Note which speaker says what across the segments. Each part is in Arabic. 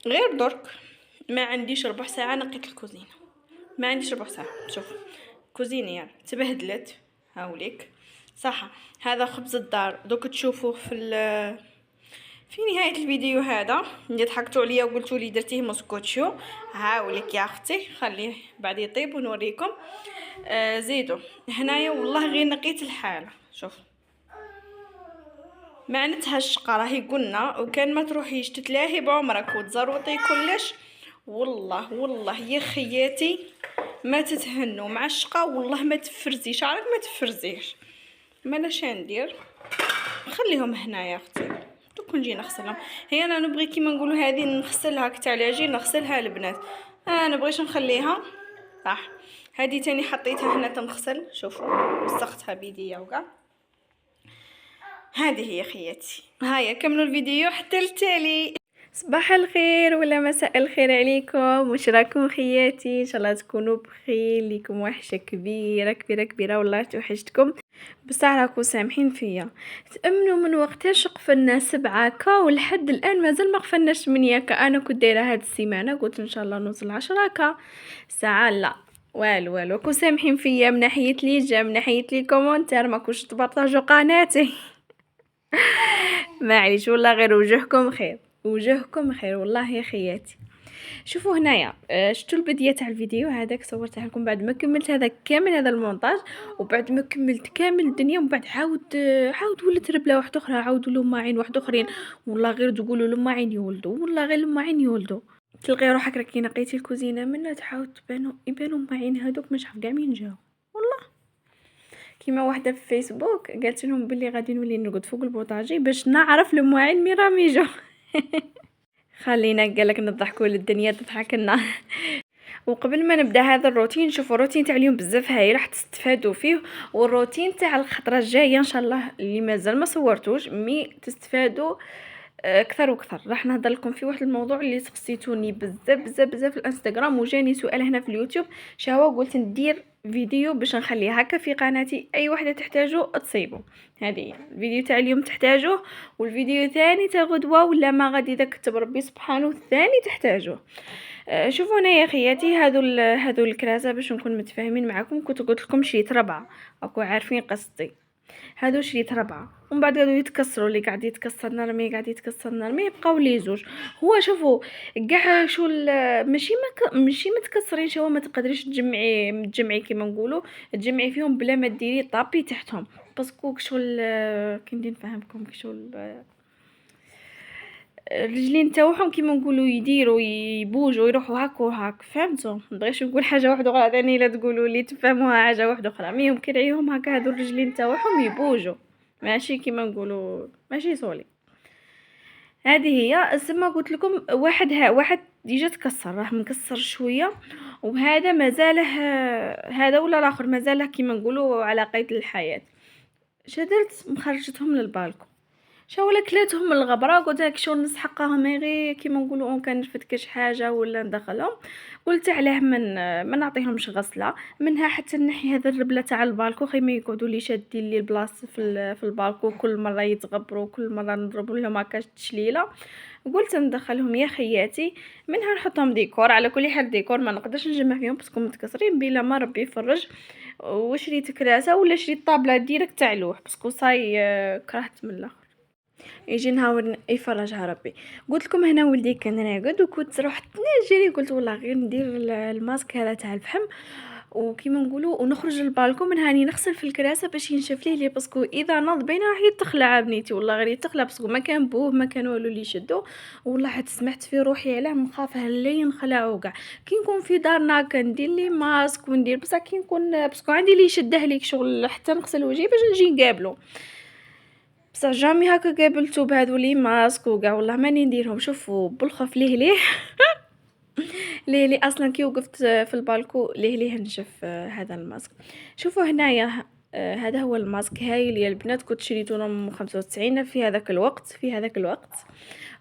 Speaker 1: غير درك ما عنديش ربع ساعه نقيت الكوزينه، ما عنديش ربع ساعه. شوف كوزينه يعني تبهدلت، هاوليك صح. هذا خبز الدار دوك تشوفوه في نهايه الفيديو هذا اللي ضحكتوا عليا وقلتوا لي درتيه موسكوتشو. هاوليك يا اختي خليه بعد يطيب ونوريكم. زيدوا هنايا والله غير نقيت الحاله. شوف معناتها الشقه راهي قلنا، وكان ما تروحيش تتلاهي بعمرك وتزروطي كلش. والله يا خياتي ما تتهنوا مع الشقه، والله ما تفرزي شعرك ما تفرزيش. مالاش ندير خليهم هنا يا اختي دوك نجي نغسلهم. هي انا نبغي كيما نقولوا هذه نغسلها كتاع العجين نغسلها البنات، انا بغيش نخليها صح. هذه تاني حطيتها هنا تنغسل، شوفوا وسختها بيديا وكاع. هذه هي خياتي. هيا كملوا الفيديو حتى التالي. صباح الخير ولا مساء الخير عليكم، واش راكم خياتي؟ ان شاء الله تكونوا بخير. ليكم وحشه كبيره كبيره كبيره والله توحشتكم، بصح راكم سامحين فيا. تامنوا من وقتاش قفلنا 7 كا ولحد الان مازال ما قفلناش 8 كا. انا كنت دايره هاد السيمانه قلت ان شاء الله نوصل 10 كا ساعه، لا والو راكم سامحين فيا. من ناحيه لي جا من ناحيه لي كومونتير ما كنتش تبارطاجوا قناتي معليش والله غير وجهكم خير، وجهكم خير والله يا خياتي. شوفوا هنايا شفتوا البدايه تاع الفيديو هذاك صورته لكم بعد ما كملت هذا كامل هذا المونتاج، وبعد ما كملت كامل الدنيا ومن بعد عاود ولت ربله واحده اخرى، عاودوا لهم معين واحد اخرين. والله غير تقولوا لهم معين يولدوا، والله غير لهم معين يولدوا. تلقي روحك راكي نقيتي الكوزينه منها تعاود يبانوا معين هذوك مش عارف كاع مين جاو. والله كيما واحده في فيسبوك قالت لهم بلي غادي نولي نرقد فوق البوطاجي باش نعرف المواعين مي راهم يجوا خلينا قالك نضحكوا للدنيا تضحك لنا وقبل ما نبدا هذا الروتين، شوفوا الروتين تاع اليوم بزاف هاي راح تستفادوا فيه، والروتين تاع الخطره الجايه ان شاء الله اللي مازال ما صورتوش مي تستفادوا اكثر واكثر. راح نهضر لكم في واحد الموضوع اللي سقسيتوني بزاف بزاف بزاف في الانستغرام، وجاني سؤال هنا في اليوتيوب شهوه قلت ندير فيديو باش نخليه هكا في قناتي، اي وحده تحتاجه تصيبوا. هذه الفيديو تاع اليوم تحتاجوه، والفيديو ثاني تاع غدوه ولا ما غادي اذا كتب ربي سبحانه الثاني تحتاجوه. شوفوا هنا يا خياتي هذو الكراسه باش نكون متفاهمين معكم. كنت قلت لكم شريت 4 راكم عارفين قصدي. هادو شريت 4 ومن بعد قعدوا يتكسروا، اللي قاعد يتكسر نرمي قاعد يتكسر نرمي بقاو لي زوج. هو شوفوا كاع شو ماشي متكسرين، شو ما تقدريش تجمعي كيما نقولوا تجمعي فيهم بلا ما ديري طابي تحتهم، باسكو شغل كي ندير نفهمكم شغل الرجلين تاعهم كيما نقولوا يديروا يبوجوا يروحوا هاك وهاك، فهمتوا؟ مبغيش نقول حاجه واحده اخرى ثاني لا تقولوا لي تفهموها حاجه واحده اخرى. مي يمكن عليهم هكا هادو الرجلين تاعهم يبوجوا ماشي كيما نقولوا ماشي صولي. هذه هي زعما قلت لكم واحد ديجا تكسر راه مكسر شويه، وهذا مازاله هذا ولا الاخر مازاله كيما نقولوا على قيد الحياه. شدرت مخرجتهم للبالكون ولا كلاتهم الغبره، قلت لك شو نسحقهم غير كيما نقولوا اون كان نرفد كاش حاجه ولا ندخلهم. قلت علاه من ما نعطيهمش غسله منها حتى نحي هذا الربله تاع البالكو خي ما يقعدوا لي شادين لي البلاصه في البالكو كل مره يتغبروا كل مره نضرب لهم هكا تشليله. قلت ندخلهم يا خياتي منها نحطهم ديكور. على كل حال ديكور ما نقدرش نجمع فيهم باسكو متكسرين بلا ما ربي يفرج. وشريت كراسه ولا شريت طابله ديريكت تاع لوح باسكو صاي كرهت من الاخر يجي نهار يفرجها ربي. قلت لكم هنا ولدي كان راقد وكنت رحت نجري قلت والله غير ندير الماسك هذا تاع الفحم وكيما نقولوا ونخرج للبالكون من هاني نغسل في الكراسه باش ينشف ليه باسكو اذا نض بينا راح يتخلع بنيتي والله غير يتخلع باسكو ما كان بوه ما كان والو اللي يشدو. والله حتى سمعت في روحي علاه مخافه لا ينخلعوا كاع. كي نكون في دارنا كندير لي ماسك وندير بصح كي نكون باسكو عندي اللي يشده ليك شغل حتى نغسل وجهي باش نجي نقابلو، بصح جامي هكا قابلتو بهذو لي ماسك وكاع والله ماني نديرهم. شوفوا بالخوف ليه ليه اصلا كي وقفت في البالكو ليه نشف هذا الماسك. شوفوا هنايا هذا هو الماسك هايل يا البنات كنت شريته من 95 في هذاك الوقت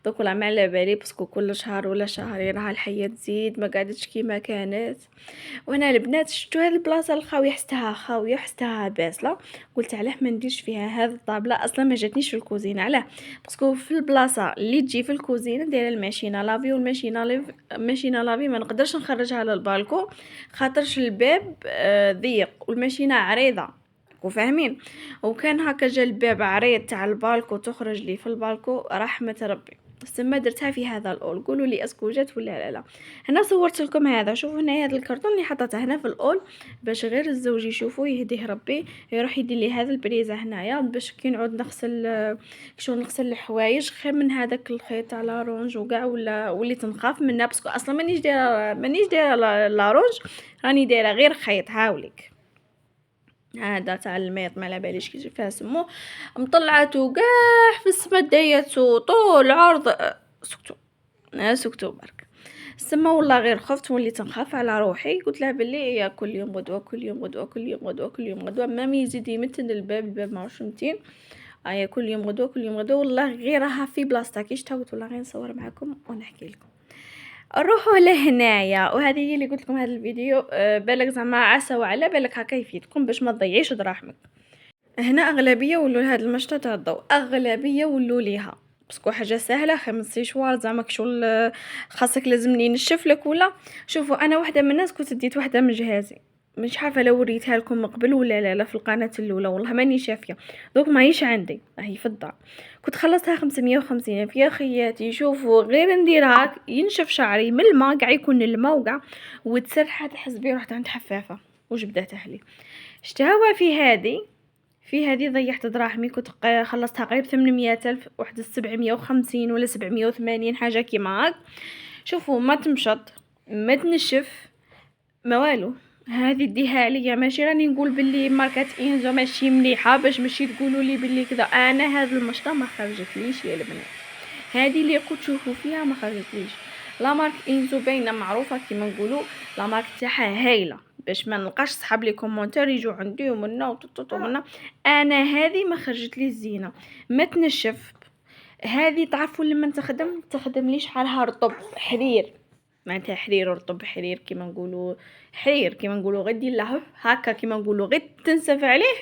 Speaker 1: دوك راه ما على بالي باسكو كل شهر ولا شهرين راه الحياة تزيد ما قعدتش كيما كانت. وانا البنات شفتوا هاد البلاصه الخاويه حستها خاويه حستها باسله، قلت علاه ما نديرش فيها هاد الطابله، اصلا ما جاتنيش في الكوزينه. علاه؟ باسكو في البلاصه اللي تجي في الكوزينه دايره الماشينه لافي، الماشينه لافي ما نقدرش نخرجها للبالكو خاطرش الباب ضيق والماشينه عريضه وفاهمين. وكان هكا جا الباب عريض تاع البالكو تخرج لي في البالكو رحمه ربي. تسمى درتها في هذا الاول، قولوا لي اسكو جات ولا لا. هنا صورت لكم هذا، شوفوا هنا هذا الكرتون اللي حطيته هنا في الاول باش غير الزوج يشوفوا يهديه ربي يروح يدير لي هذا البريزه هنايا باش كي نعود نغسل شو نغسل الحوايج خير من هذاك الخيط تاع لارونج وكاع ولا وليت نخاف منها باسكو اصلا مانيش دايره لارونج، راني دايره غير خيط هاوليك هذا تاع الميط ما على باليش كيف اسمو، مطلعته كاع في السما دايته طول عرض. سكتو برك سما والله غير خفت وليت نخاف على روحي، قلت له بلي يا كل يوم غدوه كل يوم غدوه كل يوم غدوه كل يوم غدوه مامي يزيد يمتن الباب ما عرفش متين. كل يوم غدوه كل يوم غدوه والله غير راها في بلاصتها كي شتا قلت والله غير نصور معكم ونحكي لكم. نروحوا لهنايا وهذه هي اللي قلت لكم هذا الفيديو بالك زعما عسى وعلى بالك هكا يفيدكم باش ما تضيعيش دراهمك. هنا اغلبيه ولوا لهاد المشطه تاع الضوء اغلبيه ولوا ليها باسكو حاجه سهله 5 سيشوار زعما كشغل خاصك لازمني نشف لك ولا. شوفوا انا واحده من الناس كنت ديت واحده من جهازي مش عارفه لو وريتها لكم من قبل ولا لا في القناه الاولى والله ماني شافيه دوك ماهيش عندي هي في الدار. كنت خلصتها 550 في خياتي. شوفوا غير نديرها ينشف شعري من الماء قاع يكون الماء وقع وتسرحه تحسبي رحت عند حفافه وجبدتها لي. شتاوا في هذه ضيعت دراهمي كنت خلصتها قريب 800 ألف واحد 750 ولا 780 حاجة كيما هاك. شوفوا ما تمشط ما تنشف ما والو. هذه ديها عليا ماشي راني نقول باللي ماركات انزو ماشي مليحه باش ماشي تقولوا لي باللي كذا. انا هذه المشطه ما خرجتليش يا البنات، هذه اللي كنت تشوفوا فيها ما خرجتليش. لا مارك انزو باينه معروفه كيما نقولوا لا مارك تاعها هايله باش ما نلقاش صحاب لي كومونتير يجوا عندي ومنا وطططو منا. انا هذه ما خرجت لي الزينه ما تنشف. هذه تعرفوا لما تخدم لي شعرها رطب حرير معناتها حرير رطب حرير كيما نقولوا حرير كيما نقولوا غدي لهب هكا كيما نقولوا غير تنسف عليه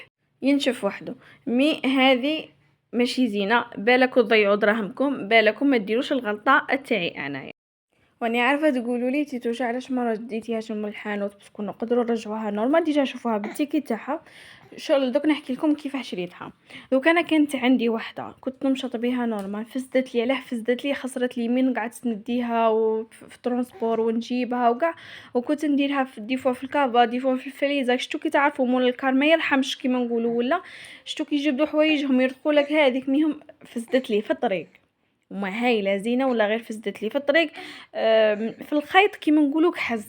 Speaker 1: ينشف وحده. مي هذه ماشي زينه بالكم تضيعوا دراهمكم بالكم ما ديروش الغلطه تاعي انايا. واني عارفه تقولوا لي تيتوش علاش ما رديتيهاش من الحانوت باسكو نقدروا نرجعوها نورمال ديجا شوفوها بالتيكي تاعها. شغل دوك نحكي لكم كيف شريتها. دوك انا كانت عندي واحده كنت نمشط بها نورمال فسدت لي علاه فسدت لي خسرت لي من قعدت نديها وفي ترونسبور ونجيبها وكاع وكنت نديرها في ديفوا في الكابا ديفوا في الفريزه. شتو كي تعرفوا مول الكار ما يرحمش كيما نقولوا ولا شتو كي يجبدوا حوايجهم يرقوا لك هذيك ميهم فسدت لي في الطريق وما هايله زينه ولا غير فسدت لي في الطريق في الخيط كيما نقولوا كحز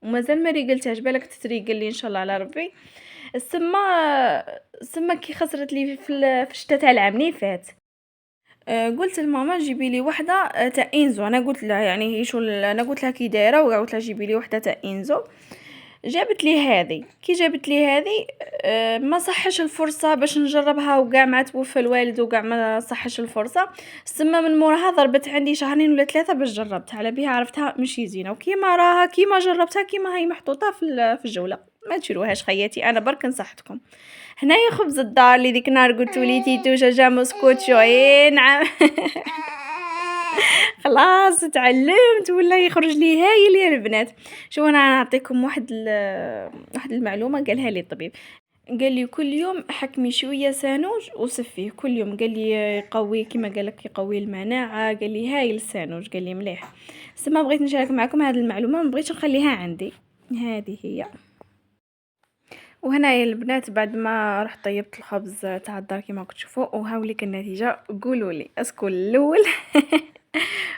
Speaker 1: ومازال ما ريقلتهاش بالك تتريقل لي ان شاء الله على ربي. سما كي خسرت لي في الشتاء تاع العام اللي فات. قلت لماما جيبي لي وحده تاع انزو. انا قلت لها يعني هي شو انا قلت لها كي دايره وقلت لها جيبي لي وحده تاع انزو. جابت لي هذه كي جابت لي هذه ما صحش الفرصه باش نجربها وكاع مع توفى الوالد وكاع ما صحش الفرصه. سما من موراها ضربت عندي شهرين ولا 3 باش جربتها على بها عرفتها ماشي زينه وكيما راها كيما جربتها كيما هي محطوطه في الجوله ما تشروهاش خياتي انا برك نصحتكم. هنايا خبز الدار اللي ديك نهار قلتوا لي تيتوشه جا مسكوتشو نعم خلاص تعلمت ولا يخرج لي هايل يا البنات. شو انا نعطيكم واحد المعلومه قالها لي الطبيب. قال لي كل يوم حكمي شويه سانوج وصفيه كل يوم. قال لي يقوي كيما قال لك يقوي المناعه. قال لي هايل السانوج قال لي مليح. ما بغيت نشارك معكم هذه المعلومه ما بغيتش نخليها عندي. هذه هي. وهنا يا البنات بعد ما رحت طيبت الخبز تاع الدار كيما كنتوا تشوفوا وهاوليك النتيجه. قولوا لي اسكو الاول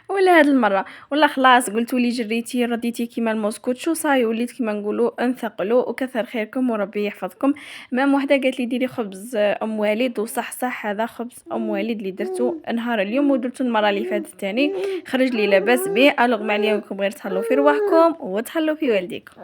Speaker 1: ولا هاد المره ولا خلاص قلتوا لي جريتي رديتي كيما الموسكوتشو صاي وليت كيما نقولوا انثقلوا وكثر خيركم وربي يحفظكم. مام وحده قالت لي ديري خبز ام والد وصح هذا خبز ام والد اللي درتو نهار اليوم ودرتو المره اللي فاتت ثاني خرج لي لاباس به. الوغ ما عليكم غير تهلاو في رواحكم وتهلاو في والديكم.